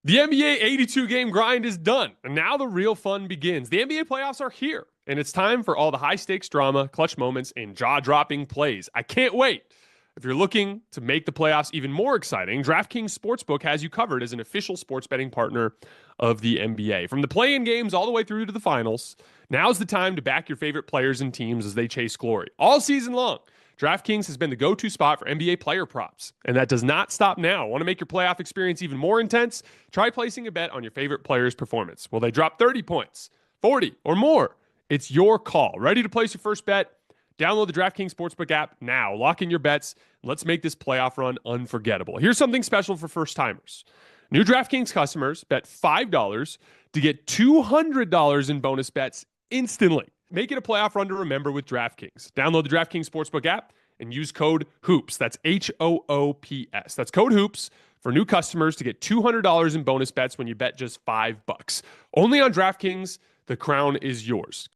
The NBA 82-game grind is done, and now the real fun begins. The NBA playoffs are here, and it's time for all the high-stakes drama, clutch moments, and jaw-dropping plays. I can't wait. If you're looking to make the playoffs even more exciting, DraftKings Sportsbook has you covered as an official sports betting partner of the NBA. From the play-in games all the way through to the finals, now's the time to back your favorite players and teams as they chase glory. All season long, DraftKings has been the go-to spot for NBA player props, and that does not stop now. Want to make your playoff experience even more intense? Try placing a bet on your favorite player's performance. Will they drop 30 points, 40, or more? It's your call. Ready to place your first bet? Download the DraftKings Sportsbook app now. Lock in your bets. Let's make this playoff run unforgettable. Here's something special for first-timers. New DraftKings customers bet $5 to get $200 in bonus bets instantly. Make it a playoff run to remember with DraftKings. Download the DraftKings Sportsbook app and use code HOOPS. That's HOOPS. That's code HOOPS for new customers to get $200 in bonus bets when you bet just $5. Only on DraftKings. The crown is yours.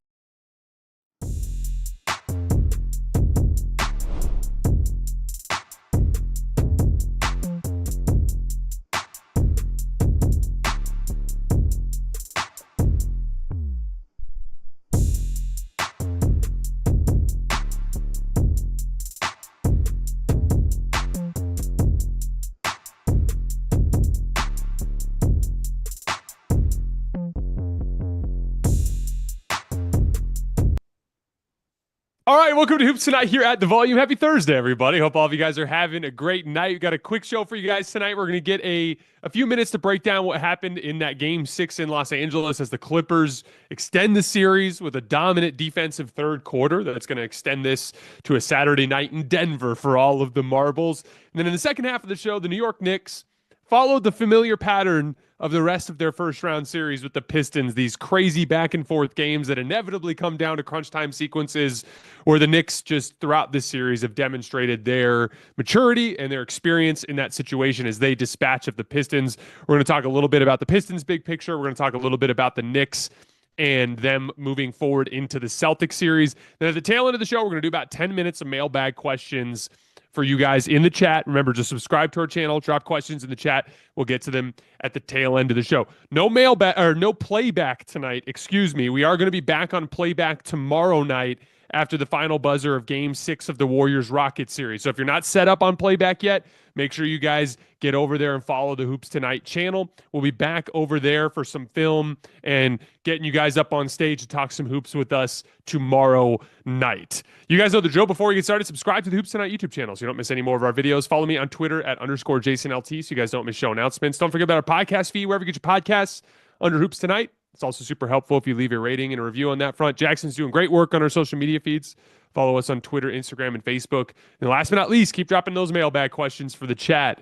All right, welcome to Hoops Tonight here at The Volume. Happy Thursday, everybody. Hope all of you guys are having a great night. We've got a quick show for you guys tonight. We're going to get a few minutes to break down what happened in that Game 6 in Los Angeles as the Clippers extend the series with a dominant defensive third quarter. That's going to extend this to a Saturday night in Denver for all of the marbles. And then in the second half of the show, the New York Knicks followed the familiar pattern of the rest of their first-round series with the Pistons, these crazy back-and-forth games that inevitably come down to crunch time sequences where the Knicks just throughout this series have demonstrated their maturity and their experience in that situation as they dispatch of the Pistons. We're going to talk a little bit about the Pistons' big picture. We're going to talk a little bit about the Knicks and them moving forward into the Celtics series. Then at the tail end of the show, we're going to do about 10 minutes of mailbag questions for you guys in the chat. Remember, just subscribe to our channel, drop questions in the chat. We'll get to them at the tail end of the show. No mailback or no playback tonight. Excuse me. We are going to be back on playback tomorrow night after the final buzzer of Game 6 of the Warriors-Rockets series. So if you're not set up on playback yet, make sure you guys get over there and follow the Hoops Tonight channel. We'll be back over there for some film and getting you guys up on stage to talk some hoops with us tomorrow night. You guys know the drill. Before we get started, subscribe to the Hoops Tonight YouTube channel so you don't miss any more of our videos. Follow me on Twitter at _JasonLT so you guys don't miss show announcements. Don't forget about our podcast feed, wherever you get your podcasts under Hoops Tonight. It's also super helpful if you leave a rating and a review on that front. Jackson's doing great work on our social media feeds. Follow us on Twitter, Instagram, and Facebook. And last but not least, keep dropping those mailbag questions for the chat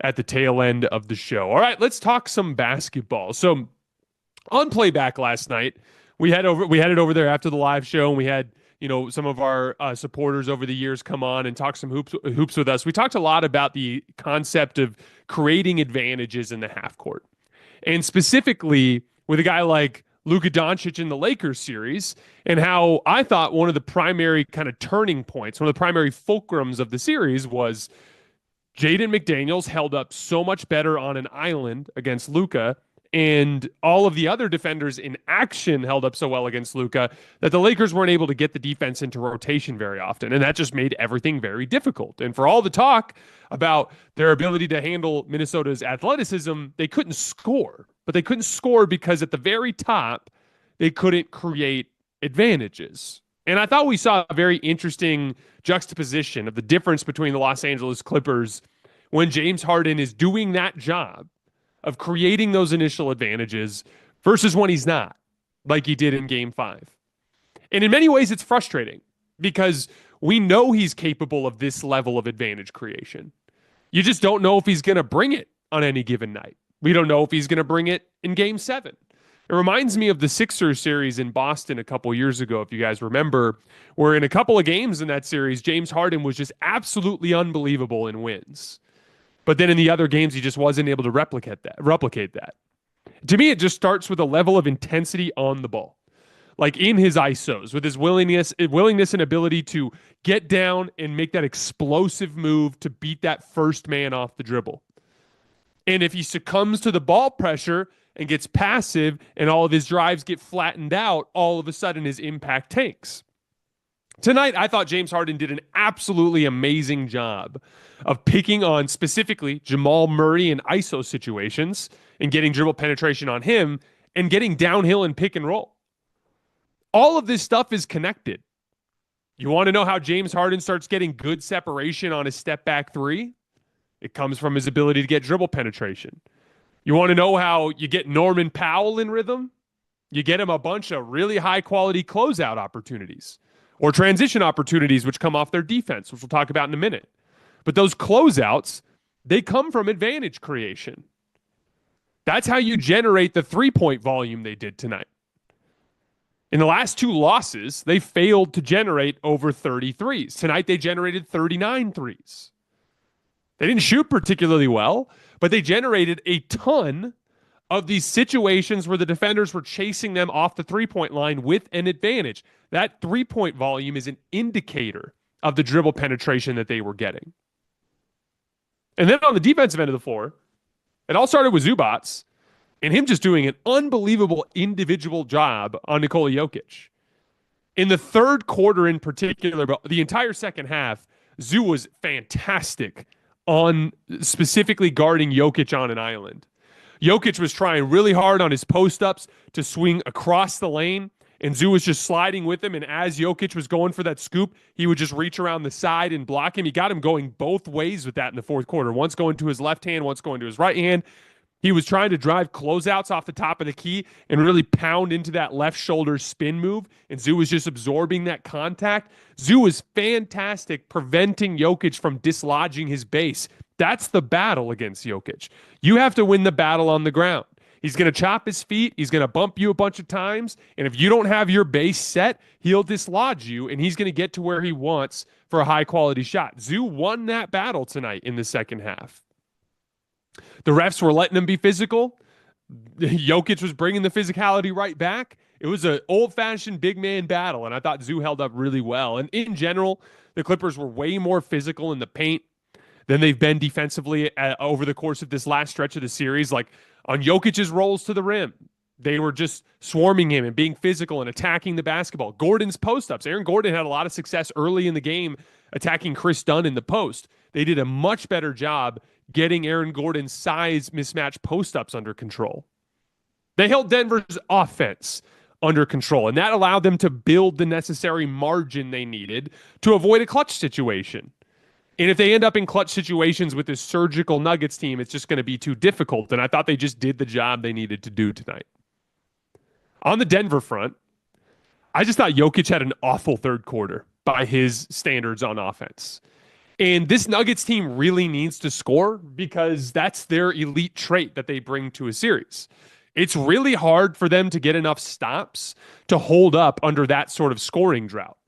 at the tail end of the show. All right, let's talk some basketball. So on playback last night, we had it over there after the live show, and we had some of our supporters over the years come on and talk some hoops with us. We talked a lot about the concept of creating advantages in the half court, and specifically with a guy like Luka Doncic in the Lakers series, and how I thought one of the primary kind of turning points, one of the primary fulcrums of the series was Jaden McDaniels held up so much better on an island against Luka, and all of the other defenders in action held up so well against Luka that the Lakers weren't able to get the defense into rotation very often, and that just made everything very difficult. And for all the talk about their ability to handle Minnesota's athleticism, they couldn't score. But they couldn't score because at the very top, they couldn't create advantages. And I thought we saw a very interesting juxtaposition of the difference between the Los Angeles Clippers when James Harden is doing that job of creating those initial advantages versus when he's not, like he did in Game 5. And in many ways, it's frustrating because we know he's capable of this level of advantage creation. You just don't know if he's going to bring it on any given night. We don't know if he's going to bring it in Game 7. It reminds me of the Sixers series in Boston a couple years ago, if you guys remember, where in a couple of games in that series, James Harden was just absolutely unbelievable in wins. But then in the other games, he just wasn't able to replicate that. To me, it just starts with a level of intensity on the ball. Like in his ISOs, with his willingness and ability to get down and make that explosive move to beat that first man off the dribble. And if he succumbs to the ball pressure and gets passive and all of his drives get flattened out, all of a sudden his impact tanks. Tonight, I thought James Harden did an absolutely amazing job of picking on specifically Jamal Murray in ISO situations and getting dribble penetration on him and getting downhill and pick and roll. All of this stuff is connected. You want to know how James Harden starts getting good separation on his step back three? It comes from his ability to get dribble penetration. You want to know how you get Norman Powell in rhythm? You get him a bunch of really high quality closeout opportunities or transition opportunities, which come off their defense, which we'll talk about in a minute. But those closeouts, they come from advantage creation. That's how you generate the three-point volume they did tonight. In the last two losses, they failed to generate over 30 threes. Tonight, they generated 39 threes. They didn't shoot particularly well, but they generated a ton of these situations where the defenders were chasing them off the three-point line with an advantage. That three-point volume is an indicator of the dribble penetration that they were getting. And then on the defensive end of the floor, it all started with Zubats and him just doing an unbelievable individual job on Nikola Jokic. In the third quarter in particular, but the entire second half, Zoo was fantastic on specifically guarding Jokic on an island. Jokic was trying really hard on his post-ups to swing across the lane, and Zoo was just sliding with him, and as Jokic was going for that scoop, he would just reach around the side and block him. He got him going both ways with that in the fourth quarter, once going to his left hand, once going to his right hand. He was trying to drive closeouts off the top of the key and really pound into that left shoulder spin move, and Zoo was just absorbing that contact. Zoo was fantastic preventing Jokic from dislodging his base. That's the battle against Jokic. You have to win the battle on the ground. He's going to chop his feet. He's going to bump you a bunch of times. And if you don't have your base set, he'll dislodge you, and he's going to get to where he wants for a high-quality shot. Zoo won that battle tonight in the second half. The refs were letting him be physical. Jokic was bringing the physicality right back. It was an old-fashioned big man battle, and I thought Zoo held up really well. And in general, the Clippers were way more physical in the paint than they've been defensively over the course of this last stretch of the series. Like on Jokic's rolls to the rim, they were just swarming him and being physical and attacking the basketball. Gordon's post-ups. Aaron Gordon had a lot of success early in the game attacking Chris Dunn in the post. They did a much better job getting Aaron Gordon's size mismatch post-ups under control. They held Denver's offense under control, and that allowed them to build the necessary margin they needed to avoid a clutch situation. And if they end up in clutch situations with this surgical Nuggets team, it's just going to be too difficult. And I thought they just did the job they needed to do tonight. On the Denver front, I just thought Jokic had an awful third quarter by his standards on offense. And this Nuggets team really needs to score because that's their elite trait that they bring to a series. It's really hard for them to get enough stops to hold up under that sort of scoring drought.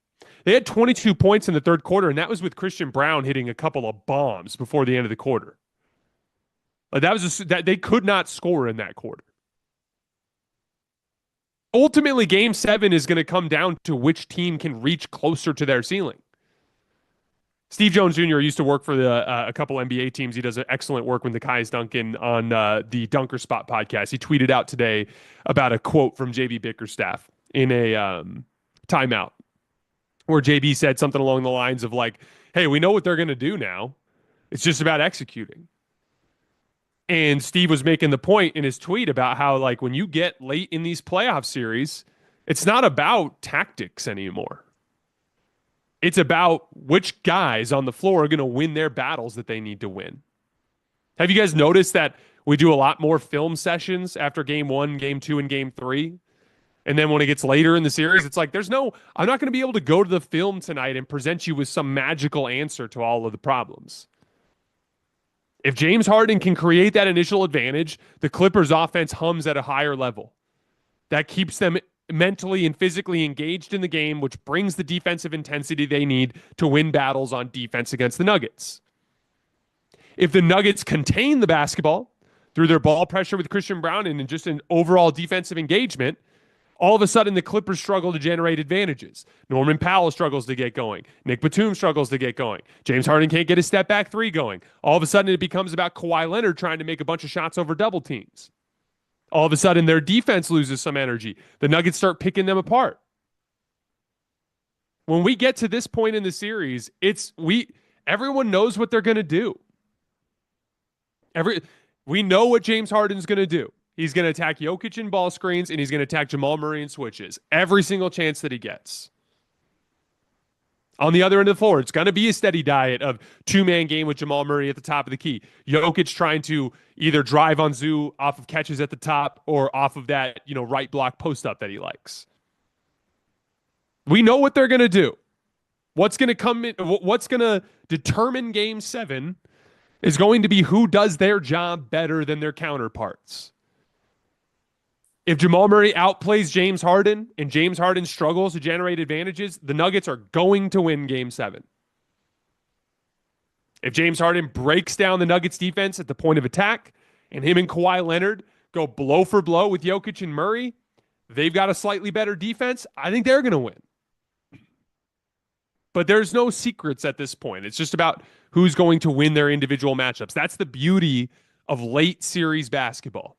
They had 22 points in the third quarter, and that was with Christian Brown hitting a couple of bombs before the end of the quarter. That they could not score in that quarter. Ultimately, Game 7 is going to come down to which team can reach closer to their ceiling. Steve Jones Jr. used to work for a couple NBA teams. He does excellent work with Nekias Duncan on the Dunker Spot podcast. He tweeted out today about a quote from JB Bickerstaff in a timeout, where JB said something along the lines of like, hey, we know what they're going to do now. It's just about executing. And Steve was making the point in his tweet about how, like, when you get late in these playoff series, it's not about tactics anymore. It's about which guys on the floor are going to win their battles that they need to win. Have you guys noticed that we do a lot more film sessions after Game 1, Game 2, and Game 3? And then when it gets later in the series, it's like, I'm not going to be able to go to the film tonight and present you with some magical answer to all of the problems. If James Harden can create that initial advantage, the Clippers offense hums at a higher level. That keeps them mentally and physically engaged in the game, which brings the defensive intensity they need to win battles on defense against the Nuggets. If the Nuggets contain the basketball through their ball pressure with Christian Brown and just an overall defensive engagement, All of a sudden, the Clippers struggle to generate advantages. Norman Powell struggles to get going. Nick Batum struggles to get going. James Harden can't get his step back three going. All of a sudden, it becomes about Kawhi Leonard trying to make a bunch of shots over double teams. All of a sudden, their defense loses some energy. The Nuggets start picking them apart. When we get to this point in the series, everyone knows what they're going to do. We know what James Harden's going to do. He's going to attack Jokic in ball screens, and he's going to attack Jamal Murray in switches every single chance that he gets. On the other end of the floor, it's going to be a steady diet of two-man game with Jamal Murray at the top of the key. Jokic trying to either drive on Zoo off of catches at the top or off of that, right block post-up that he likes. We know what they're going to do. What's going to determine Game 7 is going to be who does their job better than their counterparts. If Jamal Murray outplays James Harden and James Harden struggles to generate advantages, the Nuggets are going to win Game 7. If James Harden breaks down the Nuggets defense at the point of attack and him and Kawhi Leonard go blow for blow with Jokic and Murray, they've got a slightly better defense. I think they're going to win. But there's no secrets at this point. It's just about who's going to win their individual matchups. That's the beauty of late series basketball.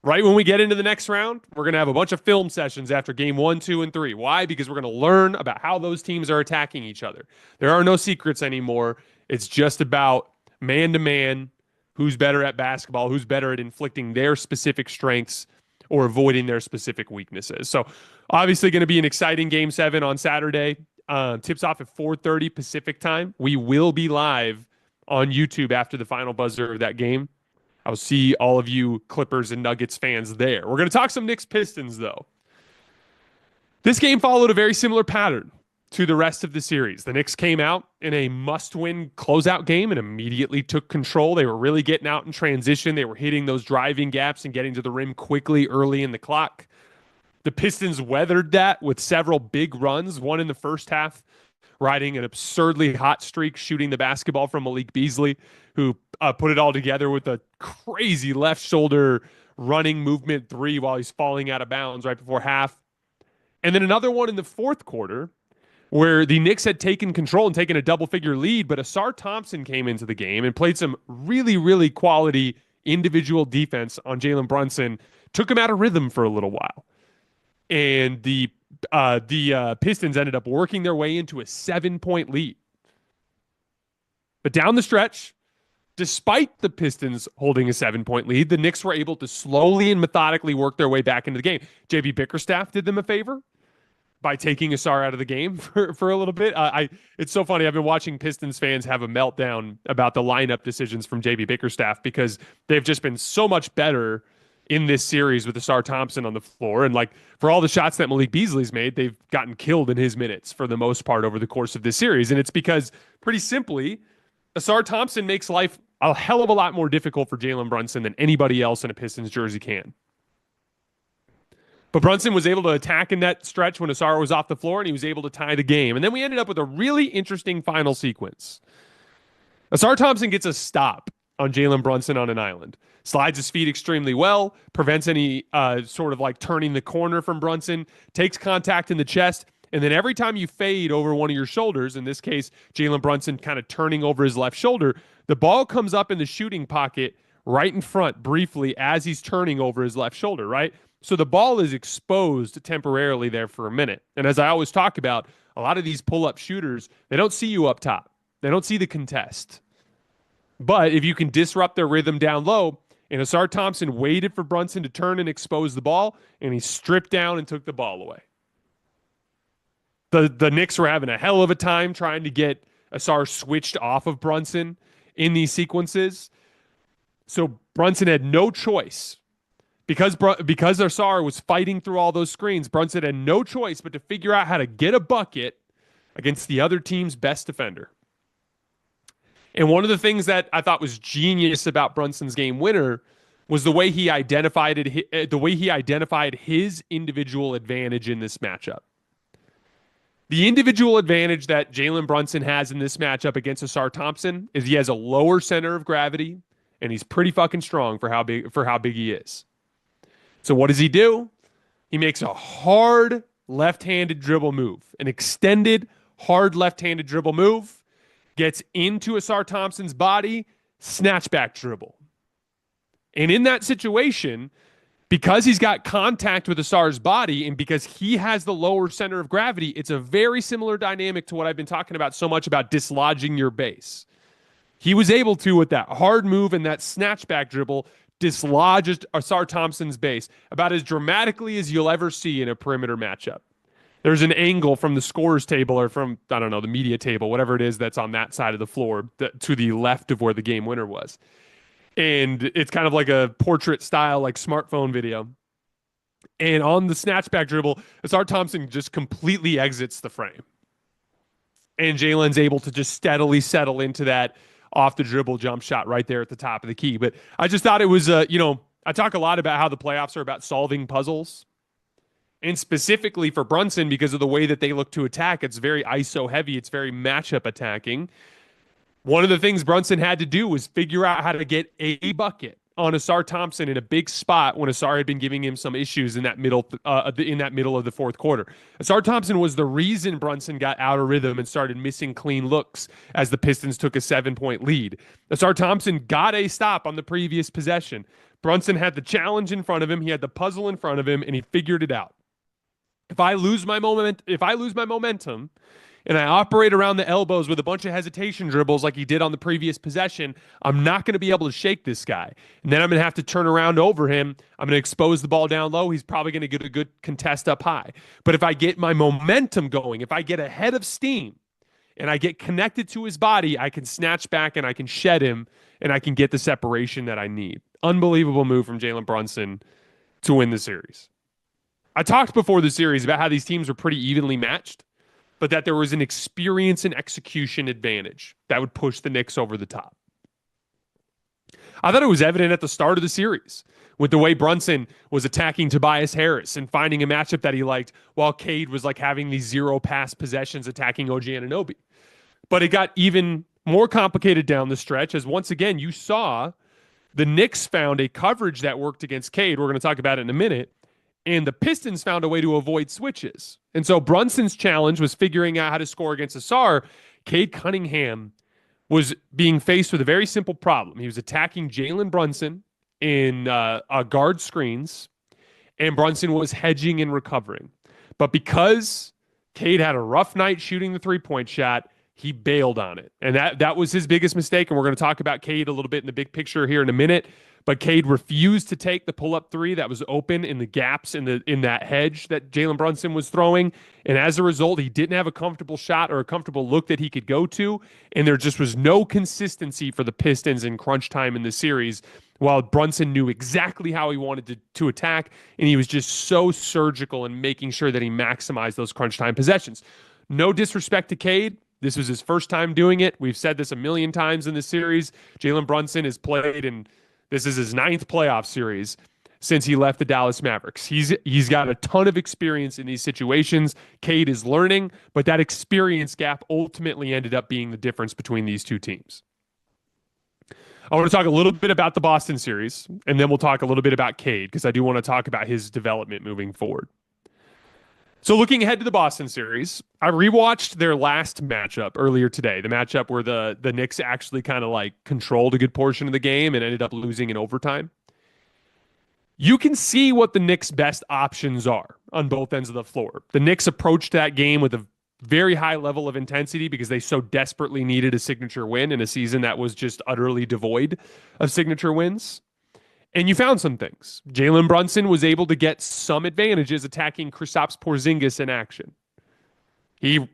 Right when we get into the next round, we're going to have a bunch of film sessions after game 1, 2, and 3. Why? Because we're going to learn about how those teams are attacking each other. There are no secrets anymore. It's just about man-to-man, who's better at basketball, who's better at inflicting their specific strengths or avoiding their specific weaknesses. So obviously going to be an exciting Game 7 on Saturday. Tips off at 4:30 Pacific time. We will be live on YouTube after the final buzzer of that game. I'll see all of you Clippers and Nuggets fans there. We're going to talk some Knicks Pistons, though. This game followed a very similar pattern to the rest of the series. The Knicks came out in a must-win closeout game and immediately took control. They were really getting out in transition. They were hitting those driving gaps and getting to the rim quickly early in the clock. The Pistons weathered that with several big runs, one in the first half, riding an absurdly hot streak, shooting the basketball from Malik Beasley, who put it all together with a crazy left shoulder running movement three while he's falling out of bounds right before half. And then another one in the fourth quarter where the Knicks had taken control and taken a double-figure lead, but Ausar Thompson came into the game and played some really, really quality individual defense on Jalen Brunson, took him out of rhythm for a little while. And the Pistons ended up working their way into a 7-point lead. But down the stretch, despite the Pistons holding a 7-point lead, the Knicks were able to slowly and methodically work their way back into the game. JB Bickerstaff did them a favor by taking Ausar out of the game for a little bit. It's so funny. I've been watching Pistons fans have a meltdown about the lineup decisions from JB Bickerstaff because they've just been so much better in this series with Ausar Thompson on the floor. And for all the shots that Malik Beasley's made, they've gotten killed in his minutes for the most part over the course of this series. And it's because, pretty simply, Ausar Thompson makes life a hell of a lot more difficult for Jalen Brunson than anybody else in a Pistons jersey can. But Brunson was able to attack in that stretch when Ausar was off the floor, and he was able to tie the game. And then we ended up with a really interesting final sequence. Ausar Thompson gets a stop on Jalen Brunson on an island. Slides his feet extremely well, prevents any sort of turning the corner from Brunson, takes contact in the chest, and then every time you fade over one of your shoulders, in this case, Jalen Brunson kind of turning over his left shoulder, the ball comes up in the shooting pocket right in front briefly as he's turning over his left shoulder, right? So the ball is exposed temporarily there for a minute. And as I always talk about, a lot of these pull-up shooters, they don't see you up top. They don't see the contest. But if you can disrupt their rhythm down low, and Ausar Thompson waited for Brunson to turn and expose the ball, and he stripped down and took the ball away. The Knicks were having a hell of a time trying to get Ausar switched off of Brunson in these sequences. So Brunson had no choice. Because Ausar was fighting through all those screens, Brunson had no choice but to figure out how to get a bucket against the other team's best defender. And one of the things that I thought was genius about Brunson's game winner was the way he identified his individual advantage in this matchup. The individual advantage that Jalen Brunson has in this matchup against Ausar Thompson is he has a lower center of gravity, and he's pretty fucking strong for how big he is. So what does he do? He makes a hard left-handed dribble move, an extended, hard left-handed dribble move, gets into Asar Thompson's body, snatchback dribble. And in that situation, because he's got contact with Asar's body and because he has the lower center of gravity, it's a very similar dynamic to what I've been talking about so much about dislodging your base. He was able to, with that hard move and that snatchback dribble, dislodge Asar Thompson's base about as dramatically as you'll ever see in a perimeter matchup. There's an angle from the scorer's table or from, I don't know, the media table, whatever it is that's on that side of the floor to the left of where the game winner was. And it's kind of like a portrait style, like smartphone video. And on the snatchback dribble, Asar Thompson just completely exits the frame. And Jalen's able to just steadily settle into that off the dribble jump shot right there at the top of the key. But I just thought it was, I talk a lot about how the playoffs are about solving puzzles. And specifically for Brunson, because of the way that they look to attack, it's very ISO heavy. It's very matchup attacking. One of the things Brunson had to do was figure out how to get a bucket on Asar Thompson in a big spot when Asar had been giving him some issues in that middle of the fourth quarter. Asar Thompson was the reason Brunson got out of rhythm and started missing clean looks as the Pistons took a 7-point lead. Asar Thompson got a stop on the previous possession. Brunson had the challenge in front of him, he had the puzzle in front of him, and he figured it out. If I lose my momentum, and I operate around the elbows with a bunch of hesitation dribbles like he did on the previous possession, I'm not going to be able to shake this guy. And then I'm going to have to turn around over him. I'm going to expose the ball down low. He's probably going to get a good contest up high. But if I get my momentum going, if I get ahead of steam and I get connected to his body, I can snatch back and I can shed him and I can get the separation that I need. Unbelievable move from Jalen Brunson to win the series. I talked before the series about how these teams were pretty evenly matched, but that there was an experience and execution advantage that would push the Knicks over the top. I thought it was evident at the start of the series with the way Brunson was attacking Tobias Harris and finding a matchup that he liked while Cade was like having these zero pass possessions attacking OG Anunoby. But it got even more complicated down the stretch as once again you saw the Knicks found a coverage that worked against Cade. We're going to talk about it in a minute. And the Pistons found a way to avoid switches. And so Brunson's challenge was figuring out how to score against Asar. Cade Cunningham was being faced with a very simple problem. He was attacking Jalen Brunson in guard screens, and Brunson was hedging and recovering. But because Cade had a rough night shooting the three-point shot, he bailed on it. And that was his biggest mistake, and we're going to talk about Cade a little bit in the big picture here in a minute. But Cade refused to take the pull-up three that was open in the gaps in that hedge that Jalen Brunson was throwing. And as a result, he didn't have a comfortable shot or a comfortable look that he could go to. And there just was no consistency for the Pistons in crunch time in the series, while Brunson knew exactly how he wanted to attack. And he was just so surgical in making sure that he maximized those crunch time possessions. No disrespect to Cade. This was his first time doing it. We've said this a million times in the series. Jalen Brunson has played in this is his 9th playoff series since he left the Dallas Mavericks. He's got a ton of experience in these situations. Cade is learning, but that experience gap ultimately ended up being the difference between these two teams. I want to talk a little bit about the Boston series, and then we'll talk a little bit about Cade, because I do want to talk about his development moving forward. So looking ahead to the Boston series, I rewatched their last matchup earlier today, the matchup where the Knicks actually kind of like controlled a good portion of the game and ended up losing in overtime. You can see what the Knicks' best options are on both ends of the floor. The Knicks approached that game with a very high level of intensity because they so desperately needed a signature win in a season that was just utterly devoid of signature wins. And you found some things. Jalen Brunson was able to get some advantages attacking Kristaps Porzingis in action. He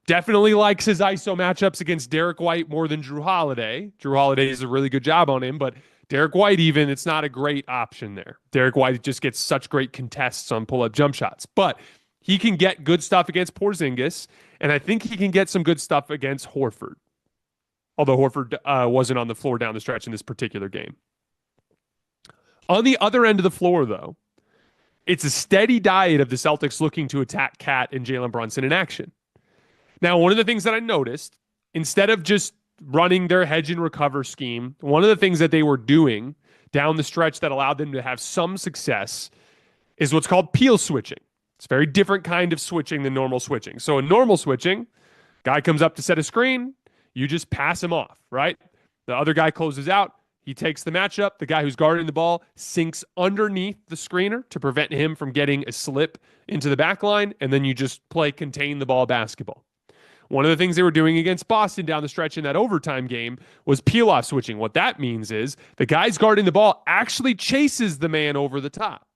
definitely likes his ISO matchups against Derek White more than Drew Holiday. Drew Holiday does a really good job on him, but Derek White even, it's not a great option there. Derek White just gets such great contests on pull-up jump shots. But he can get good stuff against Porzingis, and I think he can get some good stuff against Horford. Although Horford wasn't on the floor down the stretch in this particular game. On the other end of the floor, though, it's a steady diet of the Celtics looking to attack Cat and Jalen Brunson in action. Now, one of the things that I noticed, instead of just running their hedge and recover scheme, one of the things that they were doing down the stretch that allowed them to have some success is what's called peel switching. It's a very different kind of switching than normal switching. So in normal switching, guy comes up to set a screen, you just pass him off, right? The other guy closes out, he takes the matchup, the guy who's guarding the ball sinks underneath the screener to prevent him from getting a slip into the back line, and then you just play contain the ball basketball. One of the things they were doing against Boston down the stretch in that overtime game was peel-off switching. What that means is the guy's guarding the ball actually chases the man over the top.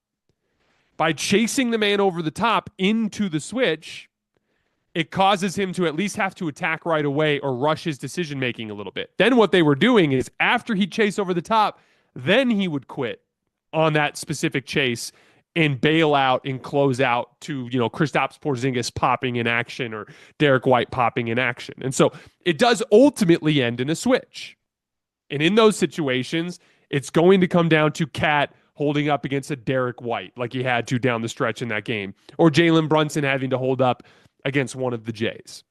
By chasing the man over the top into the switch, it causes him to at least have to attack right away or rush his decision-making a little bit. Then what they were doing is after he chased over the top, then he would quit on that specific chase and bail out and close out to, Kristaps Porzingis popping in action or Derek White popping in action. And so it does ultimately end in a switch. And in those situations, it's going to come down to Cat holding up against a Derek White like he had to down the stretch in that game, or Jalen Brunson having to hold up against one of the Jays.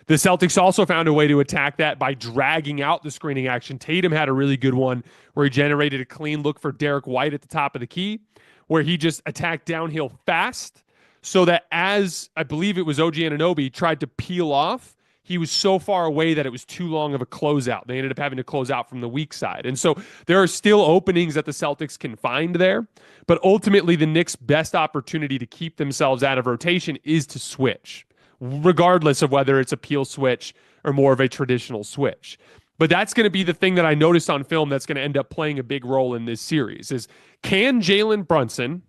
The Celtics also found a way to attack that by dragging out the screening action. Tatum had a really good one where he generated a clean look for Derek White at the top of the key, where he just attacked downhill fast so that as I believe it was OG Anunoby tried to peel off, he was so far away that it was too long of a closeout. They ended up having to close out from the weak side. And so there are still openings that the Celtics can find there. But ultimately, the Knicks' best opportunity to keep themselves out of rotation is to switch, regardless of whether it's a peel switch or more of a traditional switch. But that's going to be the thing that I noticed on film that's going to end up playing a big role in this series is, can Jalen Brunson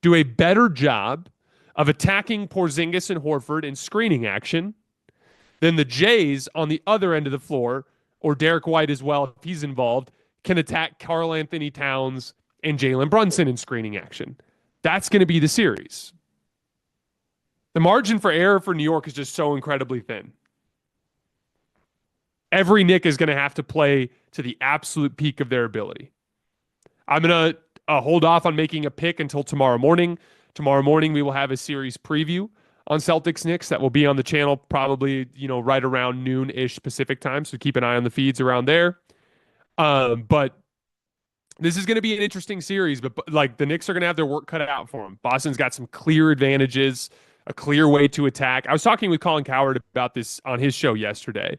do a better job of attacking Porzingis and Horford in screening action than the Jays on the other end of the floor, or Derek White as well, if he's involved, can attack Karl Anthony Towns and Jalen Brunson in screening action? That's going to be the series. The margin for error for New York is just so incredibly thin. Every Knick is going to have to play to the absolute peak of their ability. I'm going to hold off on making a pick until tomorrow morning. Tomorrow morning, we will have a series preview on Celtics Knicks that will be on the channel probably, right around noon-ish Pacific time. So keep an eye on the feeds around there. But this is going to be an interesting series, but the Knicks are going to have their work cut out for them. Boston's got some clear advantages, a clear way to attack. I was talking with Colin Cowherd about this on his show yesterday.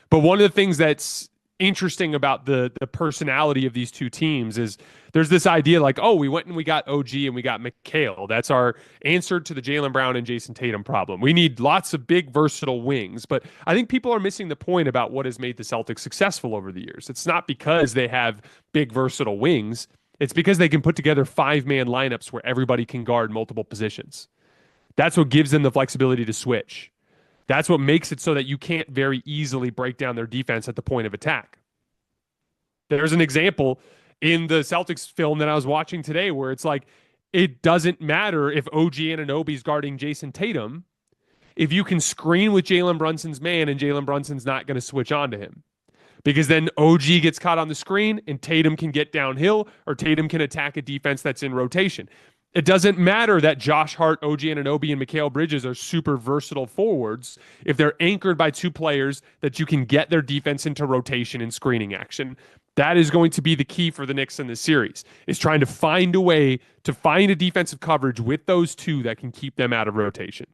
But one of the things that's interesting about the personality of these two teams is there's this idea we went and we got OG and we got McHale. That's our answer to the Jaylen Brown and Jason Tatum problem. We need lots of big, versatile wings. But I think people are missing the point about what has made the Celtics successful over the years. It's not because they have big, versatile wings. It's because they can put together 5-man lineups where everybody can guard multiple positions. That's what gives them the flexibility to switch. That's what makes it so that you can't very easily break down their defense at the point of attack. There's an example in the Celtics film that I was watching today where it's it doesn't matter if OG Anunoby's guarding Jason Tatum if you can screen with Jalen Brunson's man and Jalen Brunson's not going to switch on to him. Because then OG gets caught on the screen and Tatum can get downhill or Tatum can attack a defense that's in rotation. It doesn't matter that Josh Hart, OG Anunoby, and Mikal Bridges are super versatile forwards if they're anchored by two players that you can get their defense into rotation and screening action. That is going to be the key for the Knicks in this series, is trying to find a way to find a defensive coverage with those two that can keep them out of rotation.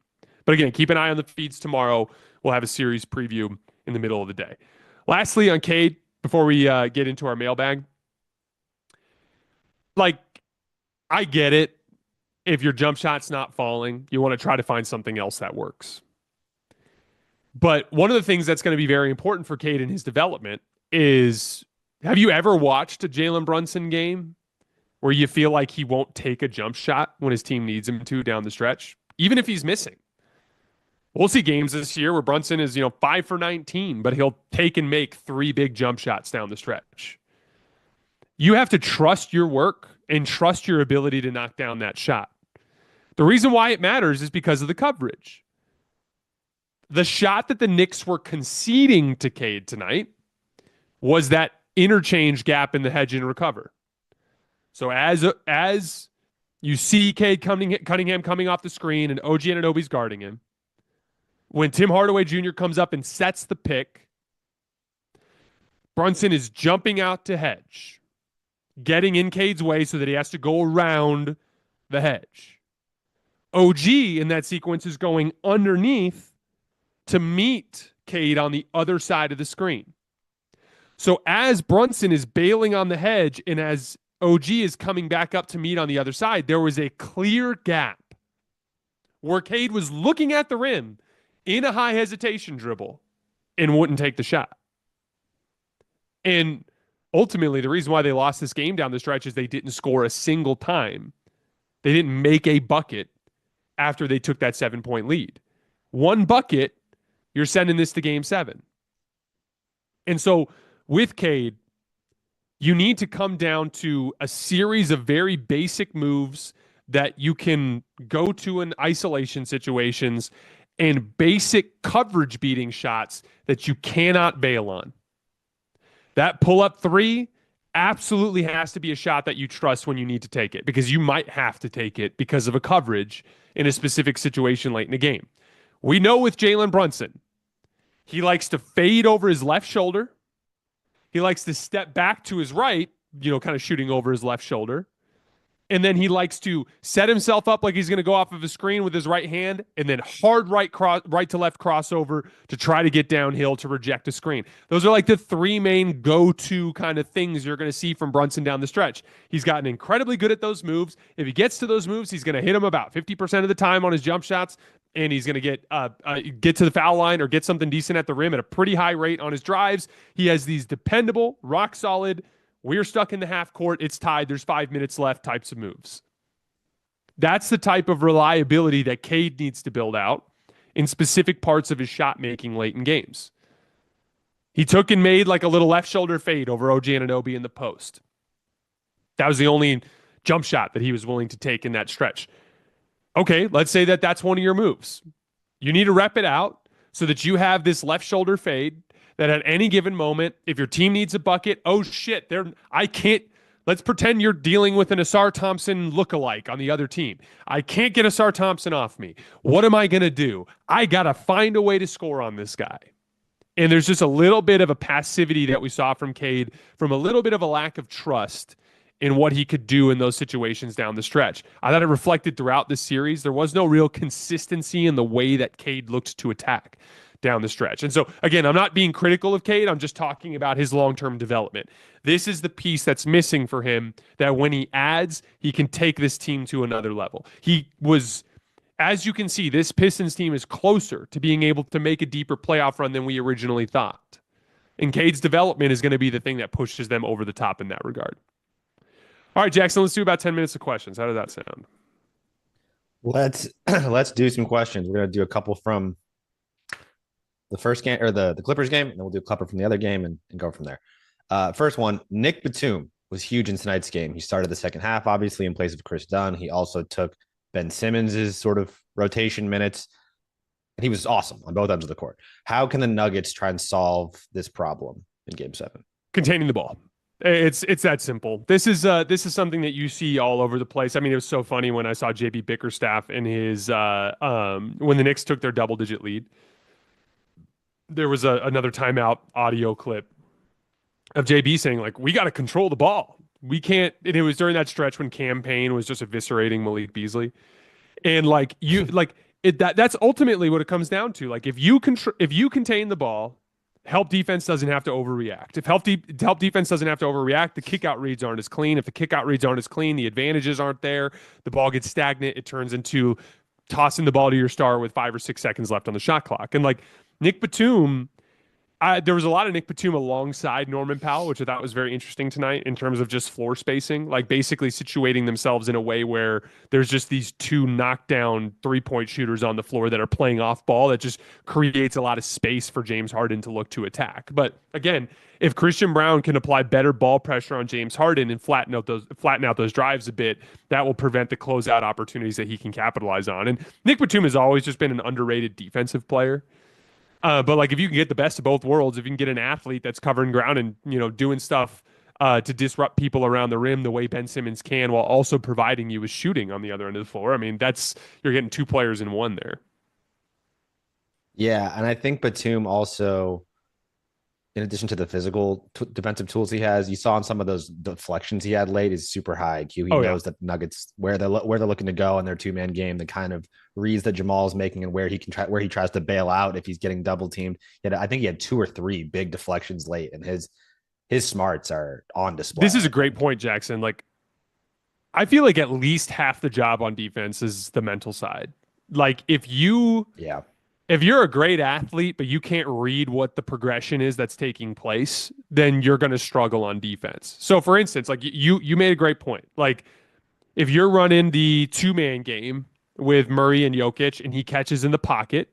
But again, keep an eye on the feeds tomorrow. We'll have a series preview in the middle of the day. Lastly, on Cade, before we get into our mailbag, I get it. If your jump shot's not falling, you want to try to find something else that works. But one of the things that's going to be very important for Cade in his development is, have you ever watched a Jalen Brunson game where you feel like he won't take a jump shot when his team needs him to down the stretch, even if he's missing? We'll see games this year where Brunson is, 5 for 19, but he'll take and make 3 big jump shots down the stretch. You have to trust your work and trust your ability to knock down that shot. The reason why it matters is because of the coverage. The shot that the Knicks were conceding to Cade tonight was that interchange gap in the hedge and recover. So as you see Cade Cunningham coming off the screen and OG Anunoby's guarding him, when Tim Hardaway Jr. comes up and sets the pick, Brunson is jumping out to hedge, getting in Cade's way so that he has to go around the hedge. OG in that sequence is going underneath to meet Cade on the other side of the screen. So as Brunson is bailing on the hedge and as OG is coming back up to meet on the other side, there was a clear gap where Cade was looking at the rim in a high hesitation dribble and wouldn't take the shot. And ultimately, the reason why they lost this game down the stretch is they didn't score a single time. They didn't make a bucket after they took that 7-point lead. One bucket, you're sending this to game 7. And so with Cade, you need to come down to a series of very basic moves that you can go to in isolation situations and basic coverage beating shots that you cannot bail on. That pull-up three absolutely has to be a shot that you trust when you need to take it, because you might have to take it because of a coverage in a specific situation late in the game. We know with Jalen Brunson, he likes to fade over his left shoulder. He likes to step back to his right, kind of shooting over his left shoulder. And then he likes to set himself up like he's going to go off of a screen with his right hand, and then hard right to left crossover to try to get downhill to reject a screen. Those are like the three main go-to kind of things you're going to see from Brunson down the stretch. He's gotten incredibly good at those moves. If he gets to those moves, he's going to hit them about 50% of the time on his jump shots, and he's going to get to the foul line or get something decent at the rim at a pretty high rate on his drives. He has these dependable, rock-solid, we're stuck in the half court, it's tied, there's 5 minutes left types of moves. That's the type of reliability that Cade needs to build out in specific parts of his shot making late in games. He took and made like a little left shoulder fade over OG Anunoby in the post. That was the only jump shot that he was willing to take in that stretch. Okay, let's say that that's one of your moves. You need to rep it out so that you have this left shoulder fade that at any given moment, if your team needs a bucket, oh shit, let's pretend you're dealing with an Asar Thompson lookalike on the other team. I can't get Asar Thompson off me. What am I going to do? I got to find a way to score on this guy. And there's just a little bit of a passivity that we saw from Cade, from a little bit of a lack of trust in what he could do in those situations down the stretch. I thought it reflected throughout this series. There was no real consistency in the way that Cade looked to attack down the stretch. And so, again, I'm not being critical of Cade. I'm just talking about his long-term development. This is the piece that's missing for him, that when he adds, he can take this team to another level. He was, as you can see, this Pistons team is closer to being able to make a deeper playoff run than we originally thought. And Cade's development is going to be the thing that pushes them over the top in that regard. All right, Jackson, let's do about 10 minutes of questions. How does that sound? Let's do some questions. We're going to do a couple from the first game, or the Clippers game, and then we'll do a couple from the other game and go from there. First one, Nick Batum was huge in tonight's game. He started the second half, obviously, in place of Chris Dunn. He also took Ben Simmons' sort of rotation minutes, and he was awesome on both ends of the court. How can the Nuggets try and solve this problem in Game 7? Containing the ball. It's that simple. This is something that you see all over the place. I mean, it was so funny when I saw JB Bickerstaff in his when the Knicks took their double-digit lead. There was another timeout audio clip of JB saying, like, we got to control the ball. We can't. And it was during that stretch when Cam Payne was just eviscerating Malik Beasley. And that's ultimately what it comes down to. Like, if you contain the ball, help defense doesn't have to overreact. If help defense doesn't have to overreact, the kick-out reads aren't as clean. If the kick-out reads aren't as clean, the advantages aren't there. The ball gets stagnant. It turns into tossing the ball to your star with 5 or 6 seconds left on the shot clock. And like Nick Batum, there was a lot of Nick Batum alongside Norman Powell, which I thought was very interesting tonight in terms of just floor spacing, like basically situating themselves in a way where there's just these two knockdown 3-point shooters on the floor that are playing off ball that just creates a lot of space for James Harden to look to attack. But again, if Christian Braun can apply better ball pressure on James Harden and flatten out those drives a bit, that will prevent the closeout opportunities that he can capitalize on. And Nick Batum has always just been an underrated defensive player. But like, if you can get the best of both worlds, if you can get an athlete that's covering ground and, doing stuff to disrupt people around the rim the way Ben Simmons can, while also providing you with shooting on the other end of the floor, I mean, you're getting 2 players in one there. Yeah, and I think Batum also in addition to the physical defensive tools he has, you saw in some of those deflections he had late is super high IQ. He Oh yeah. knows that Nuggets where they're looking to go in their 2-man game, the kind of reads that Jamal is making and where he tries to bail out if he's getting double teamed. I think he had 2 or 3 big deflections late, and his smarts are on display. This is a great point, Jackson. Like, I feel like at least half the job on defense is the mental side. Like, yeah. if you're a great athlete, but you can't read what the progression is that's taking place, then you're going to struggle on defense. So, for instance, like you made a great point. Like, if you're running the 2-man game with Murray and Jokic and he catches in the pocket,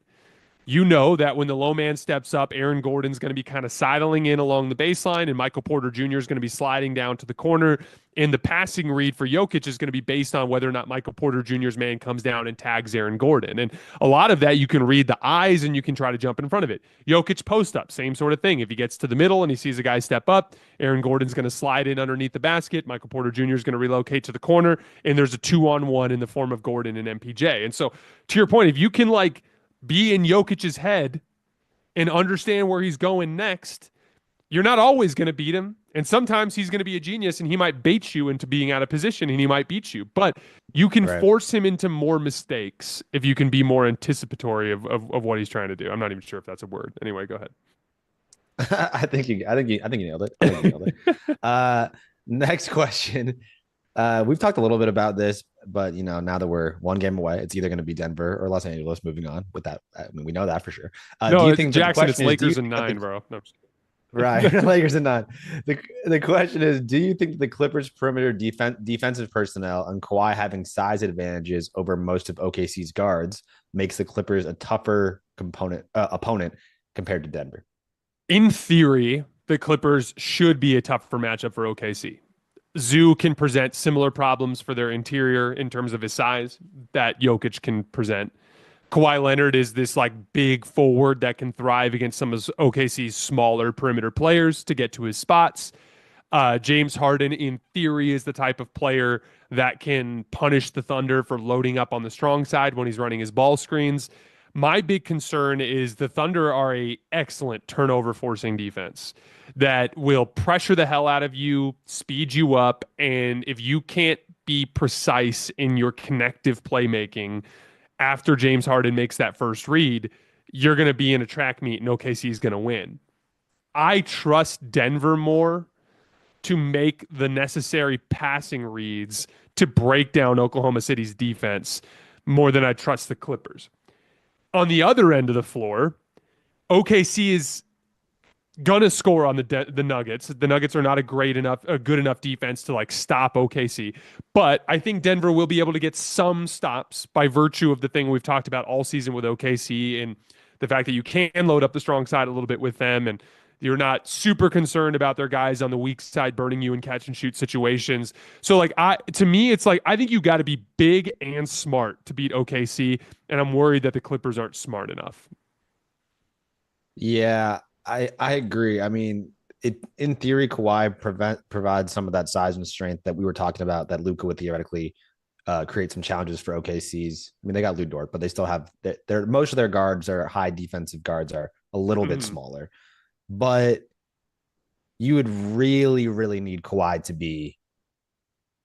you know that when the low man steps up, Aaron Gordon's going to be kind of sidling in along the baseline, and Michael Porter Jr. is going to be sliding down to the corner. And the passing read for Jokic is going to be based on whether or not Michael Porter Jr.'s man comes down and tags Aaron Gordon. And a lot of that you can read the eyes and you can try to jump in front of it. Jokic post up, same sort of thing. If he gets to the middle and he sees a guy step up, Aaron Gordon's going to slide in underneath the basket. Michael Porter Jr. is going to relocate to the corner, and there's a 2-on-1 in the form of Gordon and MPJ. And so, to your point, if you can be in Jokic's head and understand where he's going next, you're not always going to beat him. And sometimes he's going to be a genius and he might bait you into being out of position and he might beat you. But you can force him into more mistakes if you can be more anticipatory of what he's trying to do. I'm not even sure if that's a word. Anyway, go ahead. I think you nailed it. I think you nailed it. Next question. We've talked a little bit about this, but now that we're 1 game away, it's either going to be Denver or Los Angeles. Moving on with that, I mean, we know that for sure. No, do you think Jackson? It's Lakers in 9, bro. No, right, Lakers in 9. The question is, do you think the Clippers' perimeter defensive personnel and Kawhi having size advantages over most of OKC's guards makes the Clippers a tougher opponent compared to Denver? In theory, the Clippers should be a tougher matchup for OKC. Zoo can present similar problems for their interior in terms of his size that Jokic can present. Kawhi Leonard is this big forward that can thrive against some of OKC's smaller perimeter players to get to his spots. James Harden, in theory, is the type of player that can punish the Thunder for loading up on the strong side when he's running his ball screens. My big concern is the Thunder are a excellent turnover forcing defense that will pressure the hell out of you, speed you up, and if you can't be precise in your connective playmaking after James Harden makes that first read, you're going to be in a track meet and OKC is going to win. I trust Denver more to make the necessary passing reads to break down Oklahoma City's defense more than I trust the Clippers. On the other end of the floor, OKC is gonna score on the Nuggets. The Nuggets are not a good enough defense to stop OKC, but I think Denver will be able to get some stops by virtue of the thing we've talked about all season with OKC and the fact that you can load up the strong side a little bit with them, and you're not super concerned about their guys on the weak side burning you in catch and shoot situations. So to me, it's I think you got to be big and smart to beat OKC, and I'm worried that the Clippers aren't smart enough. Yeah, I agree. I mean, in theory, Kawhi provides some of that size and strength that we were talking about that Luka would theoretically create some challenges for OKC's. I mean, they got Lou Dort, but they still have most of their guards are high defensive guards are a little bit smaller. But you would really, really need Kawhi to be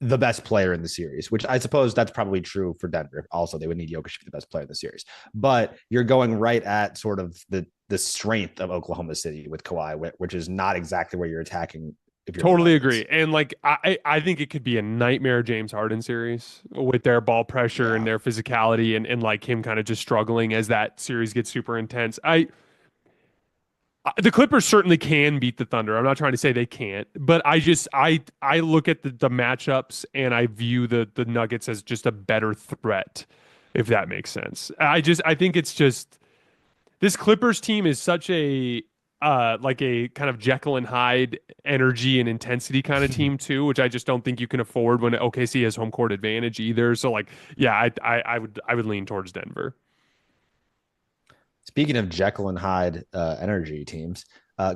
the best player in the series, which I suppose that's probably true for Denver. Also, they would need Jokic to be the best player in the series. But you're going right at sort of the strength of Oklahoma City with Kawhi, which is not exactly where you're attacking. If you're totally agree. And I think it could be a nightmare James Harden series with their ball pressure and their physicality and him kind of just struggling as that series gets super intense. The Clippers certainly can beat the Thunder. I'm not trying to say they can't, but I look at the matchups and I view the Nuggets as just a better threat, if that makes sense. I think it's just this Clippers team is such a a kind of Jekyll and Hyde energy and intensity kind of team too, which I just don't think you can afford when OKC has home court advantage either. So I would lean towards Denver. Speaking of Jekyll and Hyde energy teams,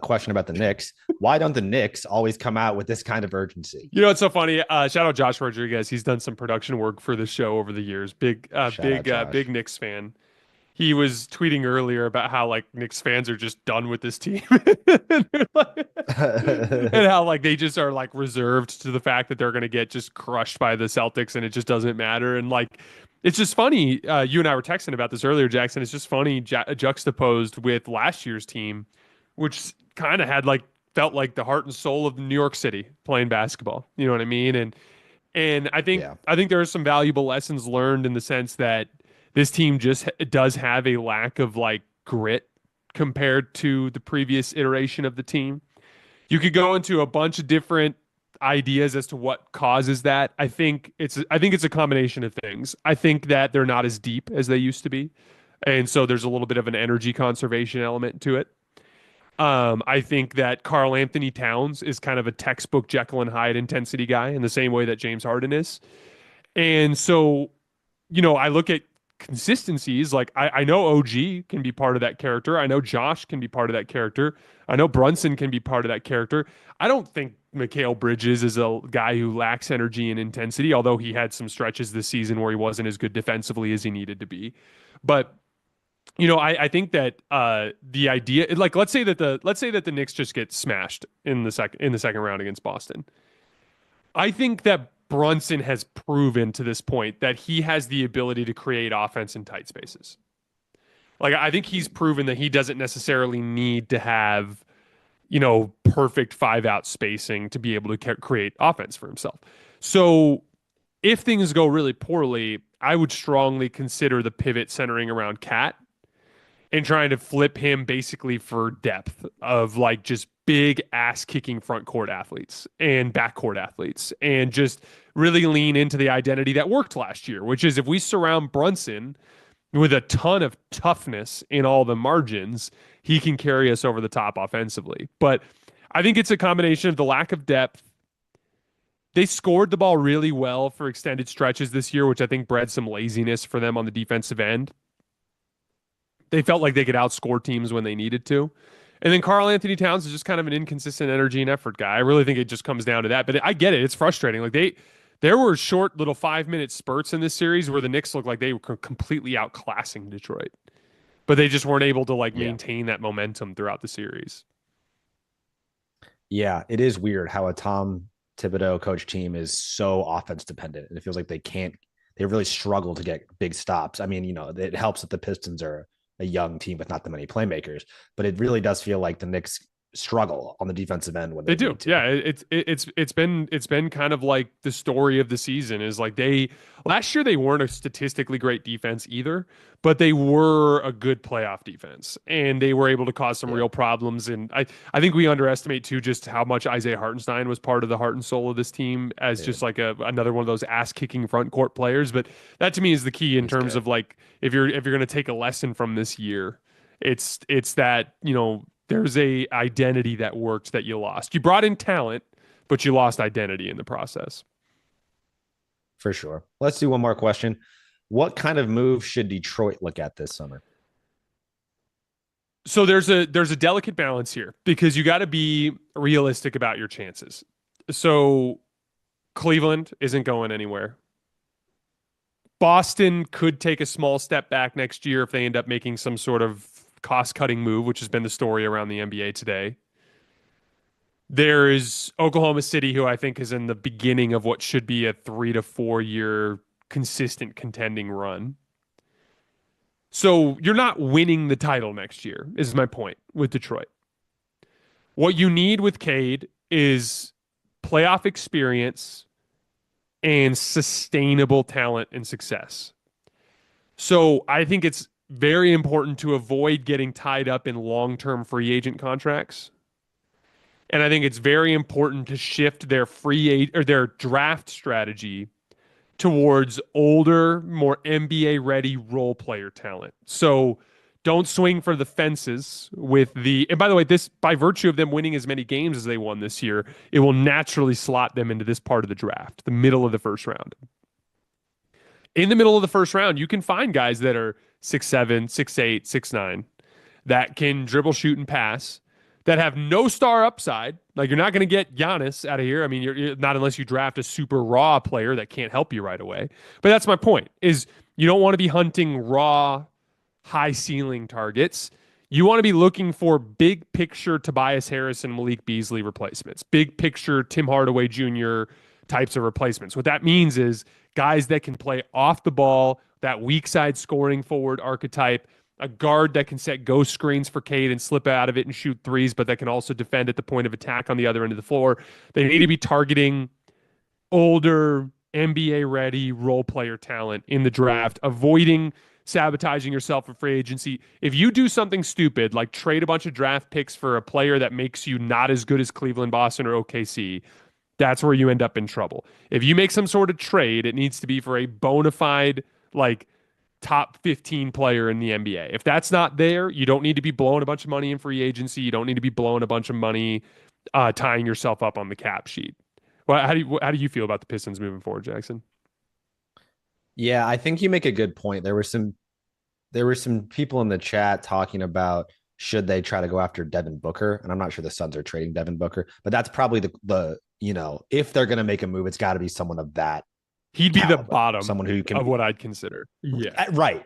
question about the Knicks. Why don't the Knicks always come out with this kind of urgency? It's so funny. Shout out Josh Rodriguez. He's done some production work for the show over the years. Big Knicks fan. he was tweeting earlier about how like Knicks fans are just done with this team. And how like they just are like reserved to the fact that they're going to get just crushed by the Celtics and it just doesn't matter. And like it's just funny. You and I were texting about this earlier, Jackson. It's just funny juxtaposed with last year's team, which kind of had like felt like the heart and soul of New York City playing basketball. You know what I mean? And Yeah. I think there are some valuable lessons learned in the sense that this team just does have a lack of like grit compared to the previous iteration of the team. You could go into a bunch of different ideas as to what causes that. I think it's a combination of things. I think that they're not as deep as they used to be. And so there's a little bit of an energy conservation element to it. I think that Karl Anthony Towns is kind of a textbook Jekyll and Hyde intensity guy in the same way that James Harden is. And so, I look at consistencies. Like I know OG can be part of that character. I know Josh can be part of that character. I know Brunson can be part of that character. I don't think Mikal Bridges is a guy who lacks energy and intensity, although he had some stretches this season where he wasn't as good defensively as he needed to be. But I think that the idea, like, let's say that the Knicks just get smashed in the second round against Boston. I think that Brunson has proven to this point that he has the ability to create offense in tight spaces. Like, I think he's proven that he doesn't necessarily need to have, perfect 5-out spacing to be able to create offense for himself. So if things go really poorly, I would strongly consider the pivot centering around Cat and trying to flip him basically for depth of like just big ass kicking front court athletes and back court athletes and just really lean into the identity that worked last year, which is if we surround Brunson with a ton of toughness in all the margins, he can carry us over the top offensively. But I think it's a combination of the lack of depth. They scored the ball really well for extended stretches this year, which I think bred some laziness for them on the defensive end. They felt like they could outscore teams when they needed to. And then Karl Anthony Towns is just kind of an inconsistent energy and effort guy. I really think it just comes down to that. But I get it. It's frustrating. Like there were short little 5-minute spurts in this series where the Knicks looked like they were completely outclassing Detroit. But they just weren't able to like maintain that momentum throughout the series. Yeah, it is weird how a Tom Thibodeau coach team is so offense dependent. And it feels like they really struggle to get big stops. I mean, it helps that the Pistons are a young team with not that many playmakers, but it really does feel like the Knicks struggle on the defensive end when they do. Yeah, it's been kind of like the story of the season is like last year they weren't a statistically great defense either, but they were a good playoff defense and they were able to cause some real problems. And I think we underestimate too just how much Isaiah Hartenstein was part of the heart and soul of this team as just like another one of those ass kicking front court players. But that to me is the key in terms of like if you're going to take a lesson from this year, it's that there's a identity that worked that you lost. You brought in talent, but you lost identity in the process. For sure. Let's do one more question. What kind of move should Detroit look at this summer? So there's a delicate balance here because you got to be realistic about your chances. So Cleveland isn't going anywhere. Boston could take a small step back next year if they end up making some sort of cost-cutting move, which has been the story around the NBA today. There is Oklahoma City, who I think is in the beginning of what should be a 3 to 4 year consistent contending run. So you're not winning the title next year, is my point with Detroit. What you need with Cade is playoff experience and sustainable talent and success. So I think it's very important to avoid getting tied up in long-term free agent contracts. And I think it's very important to shift their their draft strategy towards older, more NBA-ready role player talent. So don't swing for the fences with and by the way, this by virtue of them winning as many games as they won this year, it will naturally slot them into this part of the draft, the middle of the first round. In the middle of the first round, you can find guys that are 6'7", 6'8", 6'9", that can dribble, shoot, and pass, that have no star upside. Like you're not going to get Giannis out of here. I mean, you're not unless you draft a super raw player that can't help you right away. But that's my point: is you don't want to be hunting raw high ceiling targets. You want to be looking for big picture Tobias Harris and Malik Beasley replacements, big picture Tim Hardaway Jr. types of replacements. What that means is guys that can play off the ball, that weak side scoring forward archetype, a guard that can set ghost screens for Cade and slip out of it and shoot threes, but that can also defend at the point of attack on the other end of the floor. They need to be targeting older, NBA ready role player talent in the draft, avoiding sabotaging yourself for free agency. If you do something stupid, like trade a bunch of draft picks for a player that makes you not as good as Cleveland, Boston, or OKC, that's where you end up in trouble. If you make some sort of trade, it needs to be for a bona fide, like, top 15 player in the NBA. If that's not there, you don't need to be blowing a bunch of money in free agency. You don't need to be blowing a bunch of money tying yourself up on the cap sheet. Well, how do you feel about the Pistons moving forward, Jackson? Yeah, I think you make a good point. There were some people in the chat talking about should they try to go after Devin Booker, and I'm not sure the Suns are trading Devin Booker, but that's probably the if they're going to make a move, it's got to be someone of that. He'd be caliber, the bottom someone who can of what I'd consider. Yeah, right.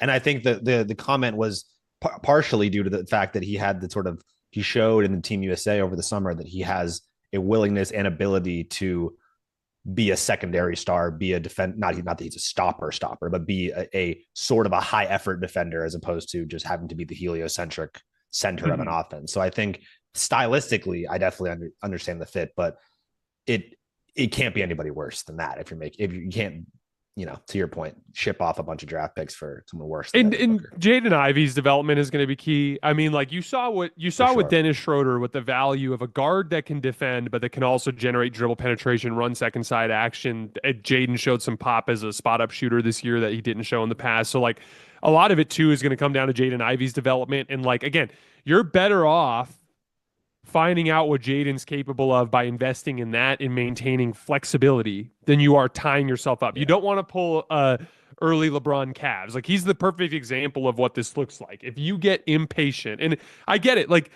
And I think the comment was partially due to the fact that he showed in the Team USA over the summer that he has a willingness and ability to be a secondary star, be a not that he's a stopper, but be a sort of a high effort defender as opposed to just having to be the heliocentric center of an offense. So I think stylistically, I definitely understand the fit, but it can't be anybody worse than that. If you can't, to your point, ship off a bunch of draft picks for someone worse. And Jaden Ivey's development is going to be key. I mean, like you saw with Dennis Schroeder, with the value of a guard that can defend, but that can also generate dribble penetration, run second side action. Jaden showed some pop as a spot up shooter this year that he didn't show in the past. So like a lot of it too is going to come down to Jaden Ivey's development. And like, again, you're better off finding out what Jaden's capable of by investing in that and maintaining flexibility than you are tying yourself up. Yeah. You don't want to pull early LeBron Cavs. Like he's the perfect example of what this looks like. If you get impatient, and I get it, like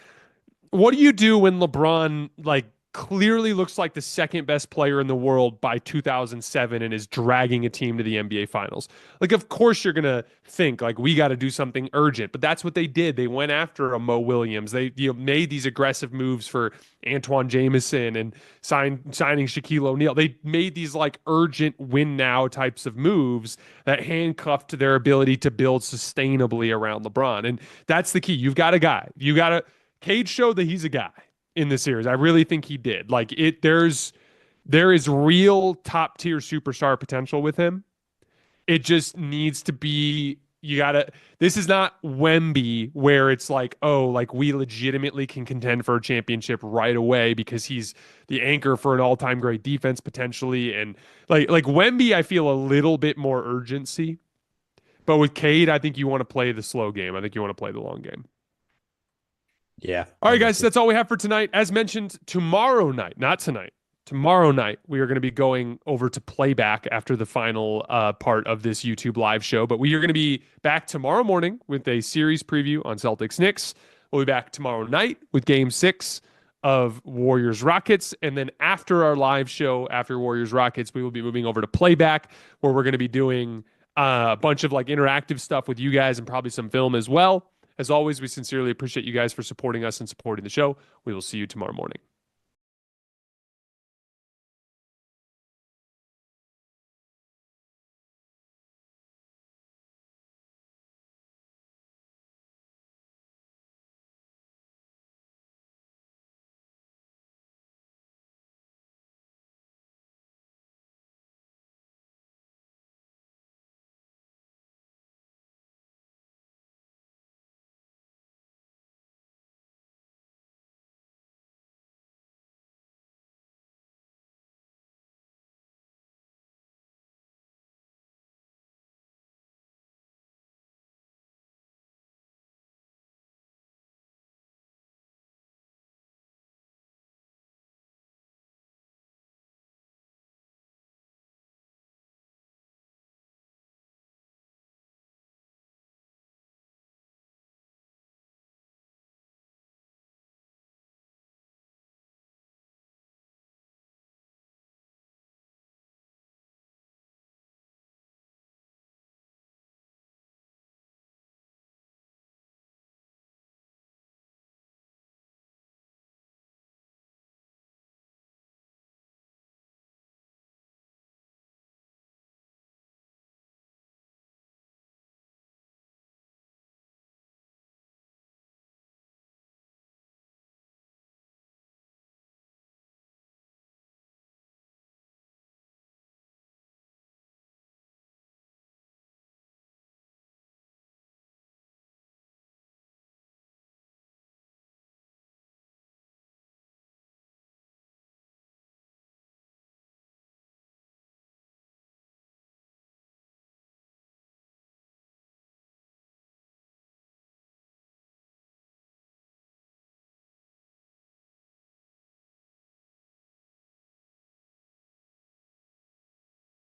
what do you do when LeBron like clearly looks like the second best player in the world by 2007 and is dragging a team to the NBA finals? Like, of course you're going to think like we got to do something urgent, but that's what they did. They went after a Mo Williams. They made these aggressive moves for Antoine Jameson and signing Shaquille O'Neal. They made these like urgent win now types of moves that handcuffed their ability to build sustainably around LeBron. And that's the key. You've got a guy. Cade showed that he's a guy in the series. I really think he did. Like there is real top tier superstar potential with him. It just needs to be, this is not Wemby where it's like, oh, like we legitimately can contend for a championship right away because he's the anchor for an all-time great defense potentially. And like Wemby, I feel a little bit more urgency, but with Cade, I think you want to play the slow game. I think you want to play the long game. Yeah. All right, guys, that's all we have for tonight. As mentioned, tomorrow night, not tonight, tomorrow night, we are going to be going over to playback after the final part of this YouTube live show. But we are going to be back tomorrow morning with a series preview on Celtics Knicks. We'll be back tomorrow night with Game 6 of Warriors Rockets. And then after our live show, after Warriors Rockets, we will be moving over to playback, where we're going to be doing a bunch of like interactive stuff with you guys and probably some film as well. As always, we sincerely appreciate you guys for supporting us and supporting the show. We will see you tomorrow morning.